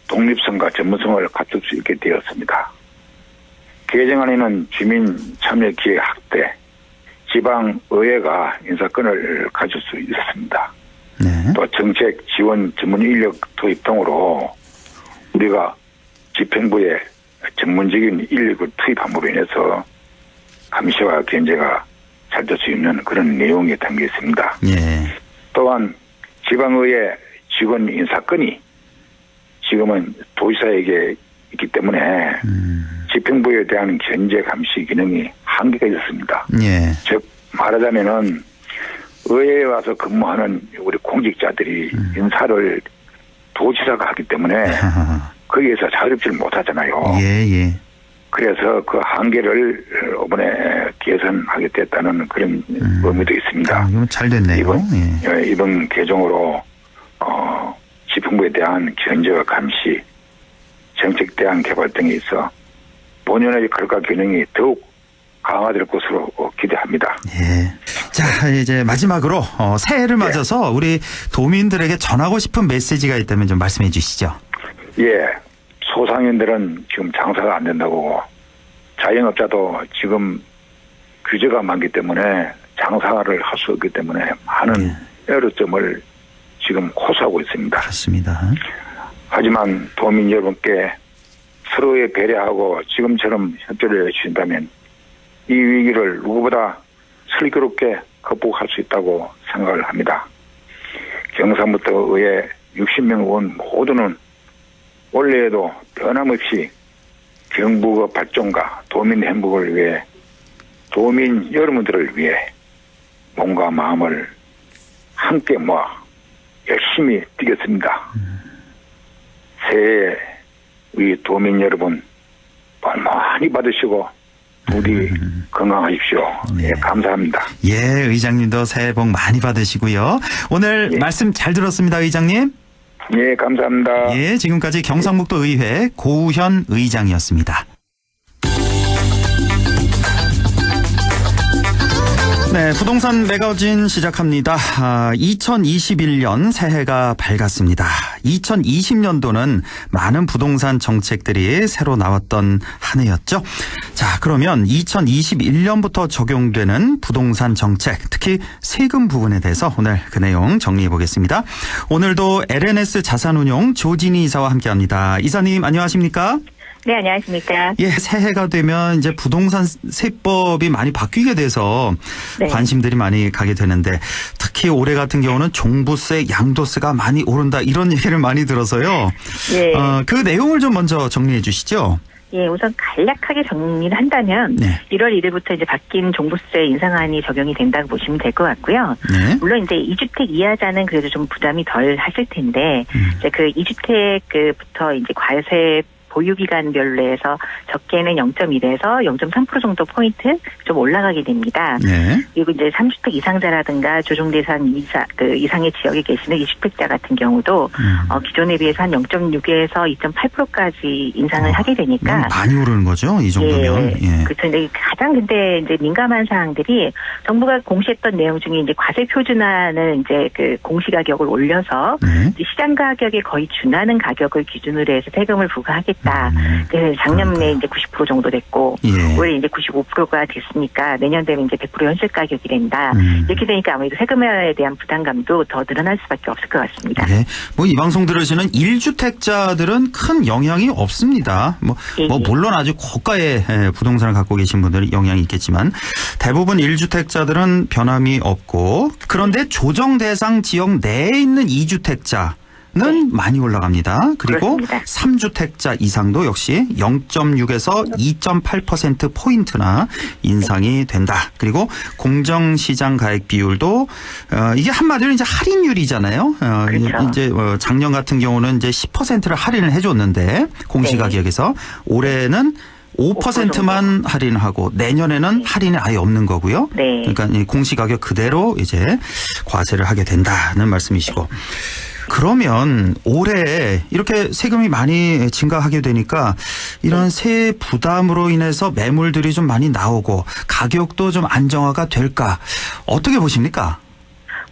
독립성과 전문성을 갖출 수 있게 되었습니다. 개정안에는 주민 참여 기회 확대, 지방의회가 인사권을 가질 수 있습니다. 네. 또 정책 지원 전문 인력 도입 등으로 우리가 집행부에 전문적인 인력을 투입함으로 인해서 감시와 견제가 잘 될 수 있는 그런 내용이 담겨 있습니다. 예. 또한 지방의회 직원 인사권이 지금은 도지사에게 있기 때문에 집행부에 대한 견제 감시 기능이 한계가 있습니다. 예. 즉 말하자면은 의회에 와서 근무하는 우리 공직자들이 인사를 도지사가 하기 때문에 거기에서 자유롭지를 못하잖아요. 예. 그래서 그 한계를 이번에 개선하게 됐다는 그런 의미도 있습니다. 이건 잘 됐네요. 이번 개정으로 집행부에 대한 견제와 감시, 정책 대안 개발 등에 있어 본연의 역할과 기능이 더욱 강화될 것으로 기대합니다. 예. 자, 이제 마지막으로 새해를 맞아서 우리 도민들에게 전하고 싶은 메시지가 있다면 좀 말씀해 주시죠. 예. 소상인들은 지금 장사가 안 된다고, 자영업자도 지금 규제가 많기 때문에 장사를 할 수 없기 때문에 많은 어려움을 지금 호소하고 있습니다. 그렇습니다. 하지만 도민 여러분께 서로에 배려하고 지금처럼 협조를 해주신다면 이 위기를 누구보다 슬기롭게 극복할 수 있다고 생각을 합니다. 경상부터 의회 60명 의원 모두는 올해에도 변함없이 경북의 발전과 도민 행복을 위해 도민 여러분들을 위해 몸과 마음을 함께 모아 열심히 뛰겠습니다. 새해 우리 도민 여러분 복 많이 받으시고 부디 건강하십시오. 네. 예, 감사합니다. 예, 의장님도 새해 복 많이 받으시고요. 오늘 말씀 잘 들었습니다, 의장님. 예, 감사합니다. 예, 지금까지 경상북도 의회 고우현 의장이었습니다. 네, 부동산 매거진 시작합니다. 2021년 새해가 밝았습니다. 2020년도는 많은 부동산 정책들이 새로 나왔던 한 해였죠. 자, 그러면 2021년부터 적용되는 부동산 정책, 특히 세금 부분에 대해서 오늘 그 내용 정리해 보겠습니다. 오늘도 LNS 자산운용 조진희 이사와 함께합니다. 이사님 안녕하십니까? 네, 안녕하십니까. 예, 새해가 되면 이제 부동산 세법이 많이 바뀌게 돼서 관심들이 많이 가게 되는데 특히 올해 같은 경우는 종부세, 양도세가 많이 오른다 이런 얘기를 많이 들어서요. 예. 그 내용을 좀 먼저 정리해 주시죠. 예, 우선 간략하게 정리를 한다면 1월 1일부터 이제 바뀐 종부세 인상안이 적용이 된다고 보시면 될 것 같고요. 물론 이제 2주택 이하자는 그래도 좀 부담이 덜 하실 텐데 이제 그 2주택부터 이제 과세 보유 기간별로 해서 적게는 0.1에서 0.3% 정도 포인트 좀 올라가게 됩니다. 그리고 이제 3주택 이상자라든가 조정대상 이상의 지역에 계시는 20주택자 같은 경우도 기존에 비해서 한 0.6에서 2.8%까지 인상을 하게 되니까 많이 오르는 거죠, 이 정도면. 예. 그렇죠. 근데 가장 이제 민감한 사항들이 정부가 공시했던 내용 중에 이제 과세 표준화는 이제 그 공시가격을 올려서 이제 시장 가격에 거의 준하는 가격을 기준으로 해서 세금을 부과하겠다. 그래서 작년에 이제 90% 정도 됐고 올해 이제 95%가 됐으니까 내년 되면 이제 100% 현실 가격이 된다. 이렇게 되니까 아무래도 세금에 대한 부담감도 더 늘어날 수밖에 없을 것 같습니다. 네. 뭐 이 방송 들으시는 1주택자들은 큰 영향이 없습니다. 물론 아주 고가의 부동산을 갖고 계신 분들은 영향이 있겠지만 대부분 1주택자들은 변함이 없고 그런데 조정 대상 지역 내에 있는 2주택자 많이 올라갑니다. 그리고 그렇습니다. 3주택자 이상도 역시 0.6에서 2.8%포인트나 인상이 된다. 그리고 공정시장 가액 비율도 이게 한마디로 이제 할인율이잖아요. 그렇죠. 이제 작년 같은 경우는 이제 10%를 할인을 해줬는데 공시가격에서 올해는 5%만 할인하고 내년에는 할인이 아예 없는 거고요. 네. 그러니까 이 공시가격 그대로 이제 과세를 하게 된다는 말씀이시고. 그러면 올해 이렇게 세금이 많이 증가하게 되니까 이런 세 부담으로 인해서 매물들이 좀 많이 나오고 가격도 좀 안정화가 될까? 어떻게 보십니까?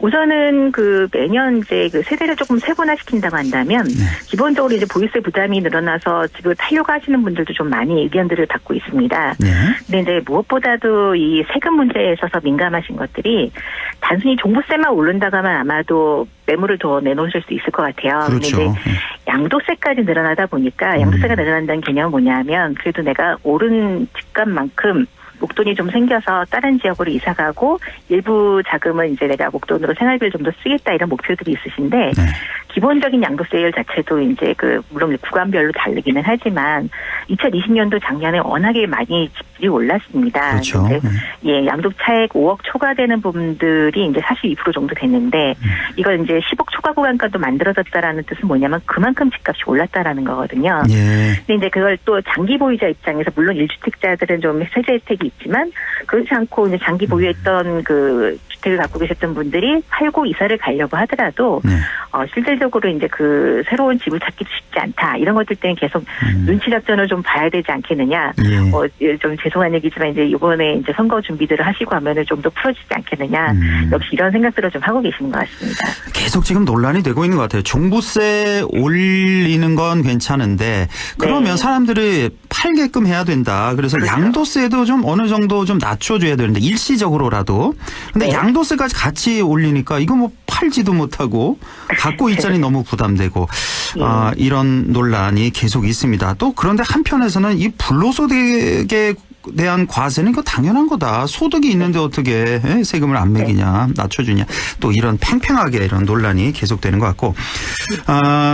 우선은 그 매년 이제 그 세대를 조금 세분화시킨다고 한다면 기본적으로 이제 보유세 부담이 늘어나서 집을 팔려고 하시는 분들도 좀 많이 의견들을 받고 있습니다. 근데 이제 무엇보다도 이 세금 문제에 있어서 민감하신 것들이 단순히 종부세만 오른다가만 아마도 매물을 더 내놓으실 수 있을 것 같아요. 그렇죠. 근데 이제 양도세까지 늘어나다 보니까 양도세가 늘어난다는 개념은 뭐냐면 그래도 내가 오른 집값만큼 목돈이 좀 생겨서 다른 지역으로 이사가고 일부 자금은 이제 내가 목돈으로 생활비를 좀 더 쓰겠다 이런 목표들이 있으신데 기본적인 양도세율 자체도 이제 그 물론 구간별로 다르기는 하지만 2020년도 작년에 워낙에 많이 집이 올랐습니다. 그렇죠. 예, 양도 차액 5억 초과되는 부분들이 이제 42% 정도 됐는데 이걸 이제 10억 초과 구간까지도 만들어졌다라는 뜻은 뭐냐면 그만큼 집값이 올랐다라는 거거든요. 근데 이제 그걸 또 장기 보유자 입장에서 물론 1주택자들은 좀 세제 혜택이 있지만 그렇지 않고 이제 장기 보유했던 그 주택을 갖고 계셨던 분들이 팔고 이사를 가려고 하더라도 실질적으로 이제 그 새로운 집을 찾기 쉽지 않다 이런 것들 때문에 계속 눈치 작전을 좀 봐야 되지 않겠느냐. 좀 죄송한 얘기지만 이제 이번에 이제 선거 준비들을 하시고 하면은 좀 더 풀어지지 않겠느냐. 역시 이런 생각들을 좀 하고 계시는 것 같습니다. 계속 지금 논란이 되고 있는 것 같아요. 종부세 올리는 건 괜찮은데 그러면 사람들이 팔게끔 해야 된다. 그래서 양도세도 좀 어느 정도 좀 낮춰줘야 되는데 일시적으로라도. 근데 양도세까지 같이 올리니까 이거 뭐 팔지도 못하고 갖고 있자니 너무 부담되고 이런 논란이 계속 있습니다. 또 그런데 한편에서는 이 불로소득에 대한 과세는 이거 당연한 거다. 소득이 있는데 어떻게 세금을 안 매기냐, 낮춰주냐. 또 이런 팽팽하게 이런 논란이 계속되는 것 같고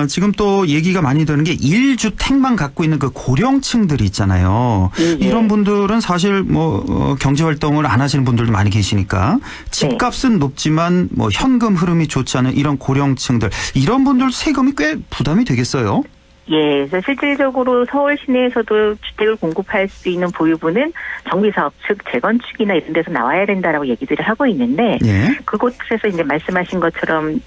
지금 또 얘기가 많이 되는 게 1주택만 갖고 있는 그 고령층들이 있잖아요. 이런 분들은 사실 뭐 경제 활동을 안 하시는 분들도 많이 계시니까 집값은 높지만 뭐 현금 흐름이 좋지 않은 이런 고령층들 이런 분들 세금이 꽤 부담이 되겠어요. 예, 그래서 실질적으로 서울 시내에서도 주택을 공급할 수 있는 보유분은 정비사업, 즉 재건축이나 이런 데서 나와야 된다라고 얘기들을 하고 있는데 그곳에서 이제 말씀하신 것처럼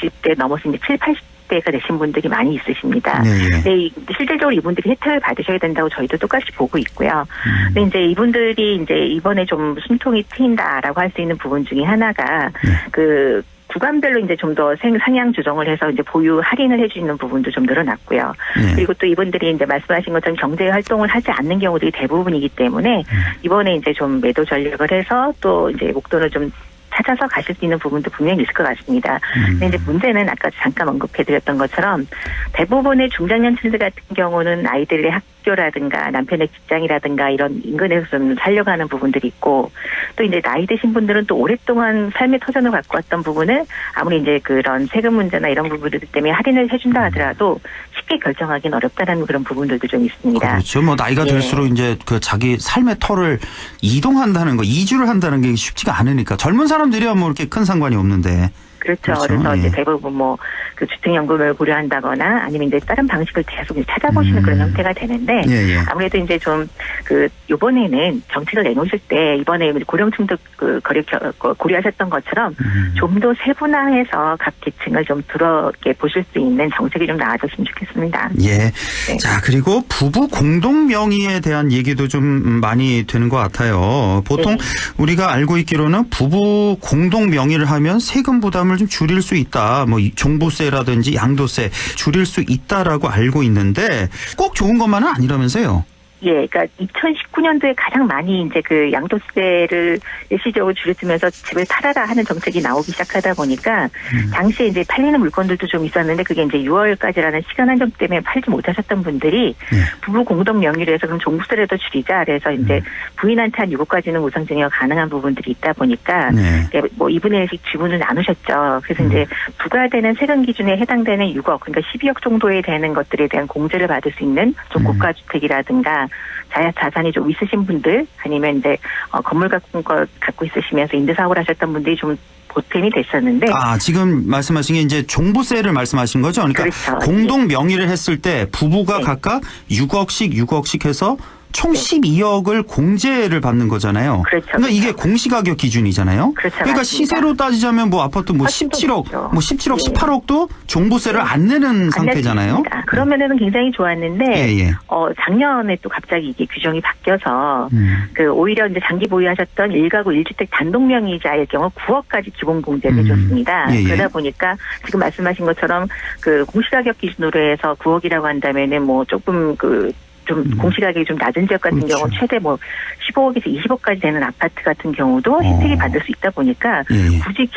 60대 넘어서 이제 7, 80대가 되신 분들이 많이 있으십니다. 근데 실질적으로 이분들이 혜택을 받으셔야 된다고 저희도 똑같이 보고 있고요. 근데 이제 이분들이 이제 이번에 좀 숨통이 트인다라고 할 수 있는 부분 중에 하나가 그 구간별로 이제 좀 더 상향 조정을 해서 이제 보유 할인을 해주는 부분도 좀 늘어났고요. 그리고 또 이분들이 이제 말씀하신 것처럼 경제 활동을 하지 않는 경우들이 대부분이기 때문에 이번에 이제 좀 매도 전략을 해서 또 이제 목돈을 좀 찾아서 가실 수 있는 부분도 분명히 있을 것 같습니다. 근데 이제 문제는 아까 잠깐 언급해드렸던 것처럼 대부분의 중장년층들 같은 경우는 아이들의 학교라든가 남편의 직장이라든가 이런 인근에서 좀 살려가는 부분들이 있고 또 이제 나이 드신 분들은 또 오랫동안 삶의 터전을 갖고 왔던 부분을 아무리 이제 그런 세금 문제나 이런 부분들 때문에 할인을 해준다 하더라도 쉽게 결정하기는 어렵다는 그런 부분들도 좀 있습니다. 그렇죠. 뭐 나이가 들수록 이제 그 자기 삶의 터를 이동한다는 거, 이주를 한다는 게 쉽지가 않으니까 젊은 사람들이야 뭐 이렇게 큰 상관이 없는데. 그렇죠. 그래서 이제 대부분 뭐 그 주택연금을 고려한다거나 아니면 이제 다른 방식을 계속 찾아보시는 그런 형태가 되는데 아무래도 이제 좀 그 이번에는 정책을 내놓으실 때 이번에 고령층도 그 고려하셨던 것처럼 좀 더 세분화해서 각 계층을 좀 들어게 보실 수 있는 정책이 좀 나아졌으면 좋겠습니다. 자 그리고 부부 공동 명의에 대한 얘기도 좀 많이 되는 것 같아요. 보통 우리가 알고 있기로는 부부 공동 명의를 하면 세금 부담을 좀 줄일 수 있다. 뭐 종부세라든지 양도세 줄일 수 있다라고 알고 있는데 꼭 좋은 것만은 아니라면서요. 예, 그러니까 2019년도에 가장 많이 이제 그 양도세를 일시적으로 줄여주면서 집을 팔아라 하는 정책이 나오기 시작하다 보니까 당시에 이제 팔리는 물건들도 좀 있었는데 그게 이제 6월까지라는 시간 한정 때문에 팔지 못하셨던 분들이 부부 공동 명의로 해서 그럼 종부세를 더 줄이자 그래서 이제 부인한테 한 6억까지는 우선 증여가 가능한 부분들이 있다 보니까 뭐 2분의 1씩 지분을 나누셨죠. 그래서 이제 부과되는 세금 기준에 해당되는 6억 그러니까 12억 정도에 되는 것들에 대한 공제를 받을 수 있는 좀 고가주택이라든가 자산이 좀 있으신 분들 아니면 이제 건물 갖고 있으시면서 임대사업을 하셨던 분들이 좀 보탬이 됐었는데. 지금 말씀하신 게 이제 종부세를 말씀하신 거죠? 그러니까 그렇죠. 공동 명의를 했을 때 부부가 각각 6억씩 해서 총 12억을 공제를 받는 거잖아요. 그러니까 이게 공시가격 기준이잖아요. 그러니까 시세로 따지자면 뭐 아파트 뭐 17억, 뭐 17억, 18억도 종부세를 안 내는 상태잖아요. 그러면은 굉장히 좋았는데 작년에 또 갑자기 이게 규정이 바뀌어서 그 오히려 이제 장기 보유하셨던 1가구 1주택 단독 명의자의 경우 9억까지 기본 공제를 해줬습니다. 그러다 보니까 지금 말씀하신 것처럼 그 공시가격 기준으로 해서 9억이라고 한다면은 뭐 조금 좀 공시가격이 좀 낮은 지역 같은 경우 최대 뭐 15억에서 20억까지 되는 아파트 같은 경우도 혜택이 받을 수 있다 보니까 굳이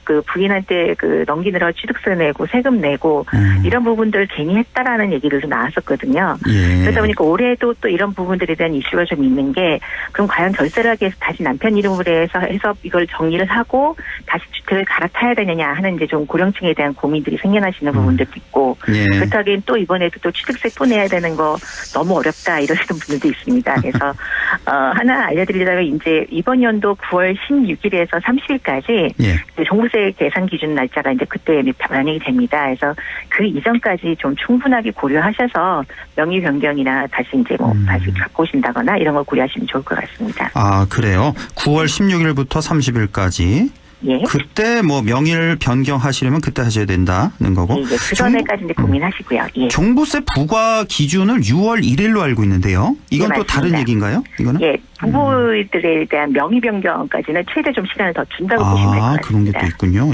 그 부인한테 넘기느라 취득세 내고 세금 내고 이런 부분들을 괜히 했다라는 얘기를 좀 나왔었거든요. 그러다 보니까 올해도 또 이런 부분들에 대한 이슈가 좀 있는 게 그럼 과연 절세를 하기 위해서 다시 남편 이름으로 해서 이걸 정리를 하고 다시 주택을 갈아타야 되느냐 하는 이제 좀 고령층에 대한 고민들이 생겨나시는 부분들도 있고 그렇다기엔 또 이번에도 또 취득세 또 내야 되는 거 너무 어렵다 이러시는 분들도 있습니다. 그래서 하나 알려드리자면 이제 이번 연도 9월 16일에서 30일까지 종부세 계산 기준 날짜가 이제 그때 반영이 됩니다. 그래서 그 이전까지 좀 충분하게 고려하셔서 명의 변경이나 다시 이제 뭐 다시 갖고 오신다거나 이런 걸 고려하시면 좋을 것 같습니다. 그래요. 9월 16일부터 30일까지. 그때 뭐 명의를 변경하시려면 그때 하셔야 된다는 거고. 그 전에까지 이제 고민하시고요. 종부세 부과 기준을 6월 1일로 알고 있는데요. 이건 또 다른 얘기인가요? 이거는? 부부들에 대한 명의 변경까지는 최대 좀 시간을 더 준다고 보시면 될 것 같습니다. 그런 게 또 있군요.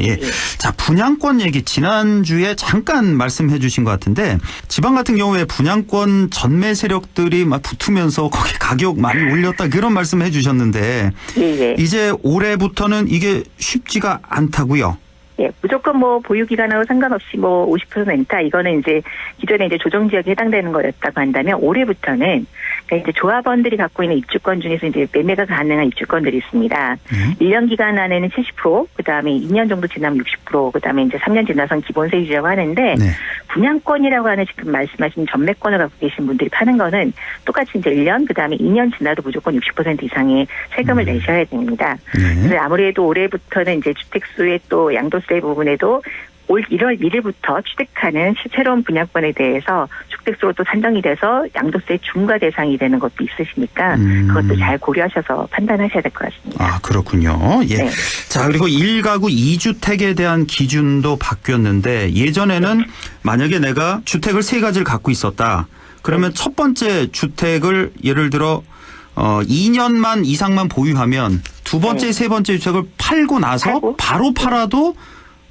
자, 분양권 얘기 지난주에 잠깐 말씀해 주신 것 같은데 지방 같은 경우에 분양권 전매 세력들이 막 붙으면서 거기 가격 많이 올렸다 그런 말씀 해 주셨는데 이제 올해부터는 이게 쉽지가 않다고요. 무조건 뭐 보유기간하고 상관없이 뭐 50% 렌타 이거는 이제 기존에 이제 조정지역에 해당되는 거였다고 한다면 올해부터는 그러니까 이제 조합원들이 갖고 있는 입주권 중에서 이제 매매가 가능한 입주권들이 있습니다. 1년 기간 안에는 70%, 그 다음에 2년 정도 지나면 60%, 그 다음에 이제 3년 지나선 기본세 유지라고 하는데 분양권이라고 하는 지금 말씀하신 전매권을 갖고 계신 분들이 파는 거는 똑같이 이제 1년, 그 다음에 2년 지나도 무조건 60% 이상의 세금을 내셔야 됩니다. 그래서 아무래도 올해부터는 이제 주택수의 또 양도세 부분에도 올 1월 1일부터 취득하는 새로운 분양권에 대해서 주택수로 또 산정이 돼서 양도세 중과 대상이 되는 것도 있으시니까 그것도 잘 고려하셔서 판단하셔야 될 것 같습니다. 그렇군요. 자, 그리고 1가구 2주택에 대한 기준도 바뀌었는데 예전에는 만약에 내가 주택을 3가지를 갖고 있었다. 그러면 첫 번째 주택을 예를 들어 2년만 이상만 보유하면 두 번째, 세 번째 주택을 팔고 나서 바로 팔아도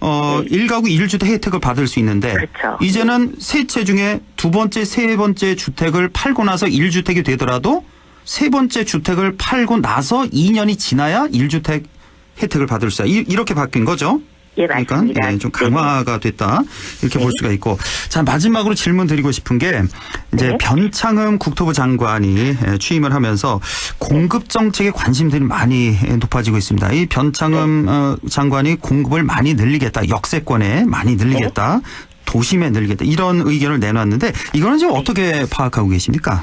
1가구 1주택 혜택을 받을 수 있는데 이제는 세 채 중에 두 번째, 세 번째 주택을 팔고 나서 1주택이 되더라도 세 번째 주택을 팔고 나서 2년이 지나야 1주택 혜택을 받을 수 있다. 이렇게 바뀐 거죠? 맞습니다. 그러니까 좀 강화가 됐다 이렇게 볼 수가 있고. 자, 마지막으로 질문 드리고 싶은 게 이제 변창흠 국토부 장관이 취임을 하면서 공급 정책에 관심들이 많이 높아지고 있습니다. 이 변창흠 장관이 공급을 많이 늘리겠다, 역세권에 많이 늘리겠다, 도심에 늘리겠다 이런 의견을 내놨는데 이거는 지금 어떻게 파악하고 계십니까?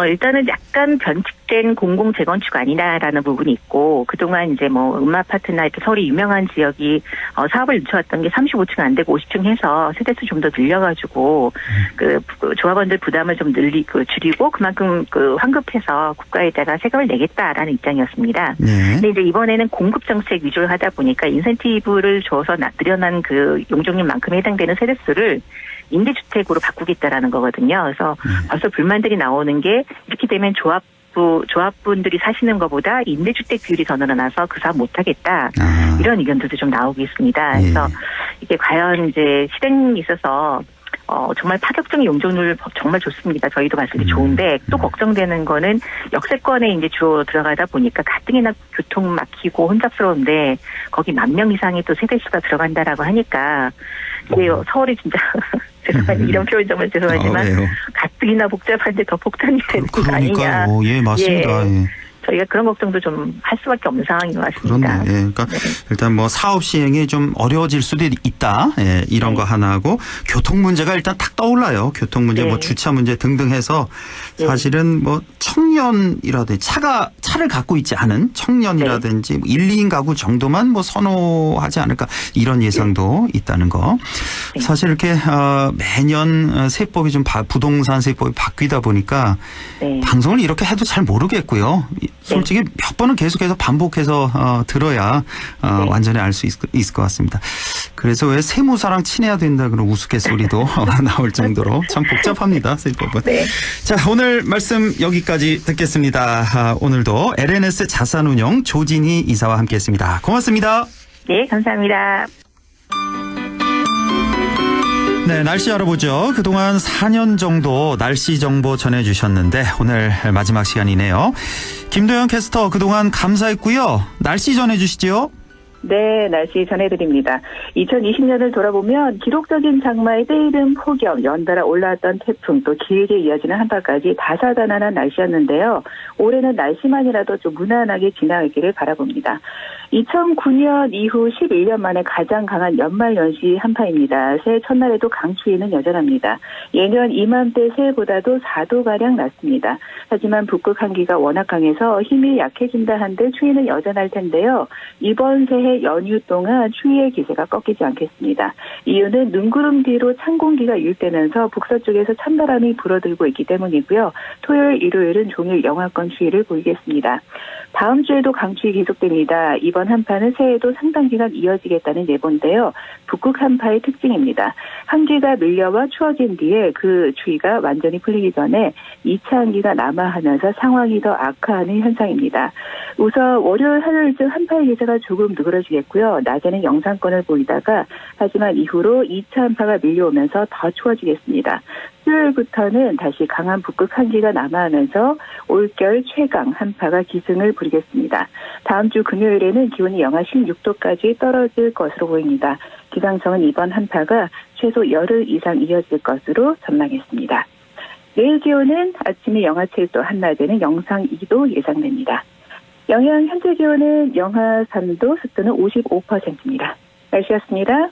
일단은 약간 변칙된 공공 재건축 아니냐라는 부분이 있고 그동안 이제 뭐 음아파트나 이렇게 서울이 유명한 지역이 사업을 늦춰왔던 게 35층 안 되고 50층 해서 세대수 좀 더 늘려가지고 그 조합원들 부담을 좀 줄이고 그만큼 환급해서 국가에다가 세금을 내겠다라는 입장이었습니다. 근데 이제 이번에는 공급 정책 위주로 하다 보니까 인센티브를 줘서 늘어난 그 용적률만큼 해당되는 세대수를 임대주택으로 바꾸겠다라는 거거든요. 그래서 벌써 불만들이 나오는 게 이렇게 되면 조합분들이 사시는 것보다 임대주택 비율이 더 늘어나서 그 사업 못하겠다. 이런 의견들도 좀 나오고 있습니다. 그래서 이게 과연 이제 실행에 있어서 정말 파격적인 용적률 정말 좋습니다. 저희도 봤을 때 좋은데 또 걱정되는 거는 역세권에 이제 주로 들어가다 보니까 가뜩이나 교통 막히고 혼잡스러운데 거기 10,000명 이상의 또 세대수가 들어간다라고 하니까 이게 서울이 진짜 죄송합니다. 이런 표현 정말 죄송하지만 가뜩이나 복잡한데 더 폭탄이 되는 거 아니냐. 예, 맞습니다. 예. 저희가 그런 걱정도 좀 할 수밖에 없는 상황인 것 같습니다. 그렇네. 예. 그러니까 일단 뭐 사업 시행이 좀 어려워질 수도 있다. 예, 이런 거 하나하고 교통 문제가 일단 탁 떠올라요. 교통 문제, 뭐 주차 문제 등등 해서 사실은 뭐 청년이라든지 차를 갖고 있지 않은 청년이라든지 1, 2인 가구 정도만 뭐 선호하지 않을까 이런 예상도 있다는 거. 사실 이렇게 매년 세법이 좀 부동산 세법이 바뀌다 보니까 방송을 이렇게 해도 잘 모르겠고요. 솔직히 몇 번은 계속해서 반복해서 들어야 완전히 알 수 있을 것 같습니다. 그래서 왜 세무사랑 친해야 된다 그런 우스갯소리도 나올 정도로 참 복잡합니다. 세법은. 자, 오늘 말씀 여기까지 듣겠습니다. 오늘도 LNS 자산운용 조진희 이사와 함께했습니다. 고맙습니다. 네, 감사합니다. 네, 날씨 알아보죠. 그동안 4년 정도 날씨 정보 전해주셨는데 오늘 마지막 시간이네요. 김도영 캐스터 그동안 감사했고요. 날씨 전해주시죠. 네, 날씨 전해드립니다. 2020년을 돌아보면 기록적인 장마의 때이른 폭염, 연달아 올라왔던 태풍, 또 길게 이어지는 한파까지 다사다난한 날씨였는데요. 올해는 날씨만이라도 좀 무난하게 지나가기를 바라봅니다. 2009년 이후 11년 만에 가장 강한 연말연시 한파입니다. 새해 첫날에도 강추위는 여전합니다. 예년 이맘때 새해보다도 4도가량 낮습니다. 하지만 북극 한기가 워낙 강해서 힘이 약해진다 한들 추위는 여전할 텐데요. 이번 새해 연휴 동안 추위의 기세가 꺾이지 않겠습니다. 이유는 눈구름 뒤로 찬 공기가 유입되면서 북서쪽에서 찬바람이 불어들고 있기 때문이고요. 토요일, 일요일은 종일 영하권 추위를 보이겠습니다. 다음 주에도 강추위 계속됩니다. 이번 한파는 새해에도 상당 기간 이어지겠다는 예보인데요. 북극 한파의 특징입니다. 한기가 밀려와 추워진 뒤에 그 추위가 완전히 풀리기 전에 2차 한기가 남하하면서 상황이 더 악화하는 현상입니다. 우선 월요일, 화요일쯤 한파의 기세가 조금 누그러지겠고요. 낮에는 영상권을 보이다가 하지만 이후로 2차 한파가 밀려오면서 더 추워지겠습니다. 수요일부터는 다시 강한 북극 한기가 남하하면서 올겨울 최강 한파가 기승을 부리겠습니다. 다음 주 금요일에는 기온이 영하 16도까지 떨어질 것으로 보입니다. 기상청은 이번 한파가 최소 열흘 이상 이어질 것으로 전망했습니다. 내일 기온은 아침에 영하 7도, 한낮에는 영상 2도 예상됩니다. 영양 현재 기온은 영하 3도, 습도는 55%입니다. 날씨였습니다.